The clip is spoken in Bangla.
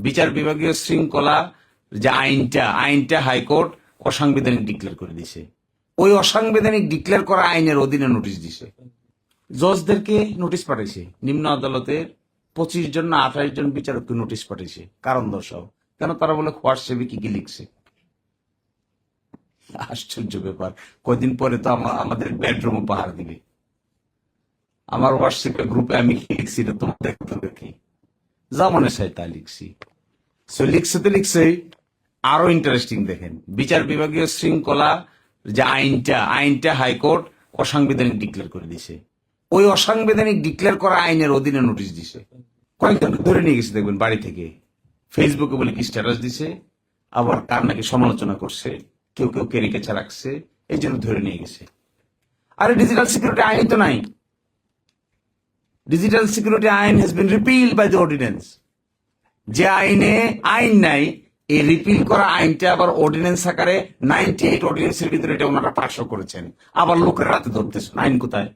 বিচার বিভাগীয় শৃঙ্খলা যে আইনটা হাইকোর্ট অসাংবিধানিক ডিক্লেয়ার করে দিছে। ওই অসাংবিধানিক ডিক্লেয়ার করা আইনের অধীনে নোটিশ দিছে, জজদেরকে নোটিশ পাঠাইছে। নিম্ন আদালতের 25 জন না 28 জন বিচারককে নোটিশ পাঠাইছে, কারণ দর্শাও। কেন? তারা বলে হোয়াটসঅ্যাপে কি কি লিখছে। আশ্চর্য ব্যাপার। কয়দিন পরে তো আমাদের বেডরুম পাহাড় দিবে। আমার হোয়াটসঅ্যাপে গ্রুপে আমি কি লিখছি এটা তোমার দেখতে হবে কি? জামানের সাথে তা লিখছি। সো লিখছে তো লিখছে। আরো ইন্টারেস্টিং দেখেন, বিচার বিভাগীয় শৃঙ্খলা যে আইনটা হাইকোর্ট অসাংবিধানিক ডিক্লেয়ার করে দিছে। ওই অসাংবিধানিক ডিক্লেয়ার করা আইনের অধীনে নোটিশ দিছে। কয়েকজন ধরে নিয়ে গেছে দেখবেন বাড়ি থেকে, ফেসবুকে বলে কি স্ট্যাটাস দিছে, আবার কার নাকি সমালোচনা করছে, কেউ কেউ ক্যারিকেচার রাখছে, এই জন্য ধরে নিয়ে গেছে। আরে ডিজিটাল সিকিউরিটি আইন তো নাই। ডিজিটাল সিকিউরিটি আইন has been repealed by the ordinance. যে আইনে আইন নাই, এই রিপিল করা আইনটা আবার অর্ডিন্যান্স আকারে 98 অর্ডিন্যান্সের ভিতরে এটা ওনারা পাশও করেছেন। আবার লোকের রাতে ধরতেছেন, আইন কোথায়?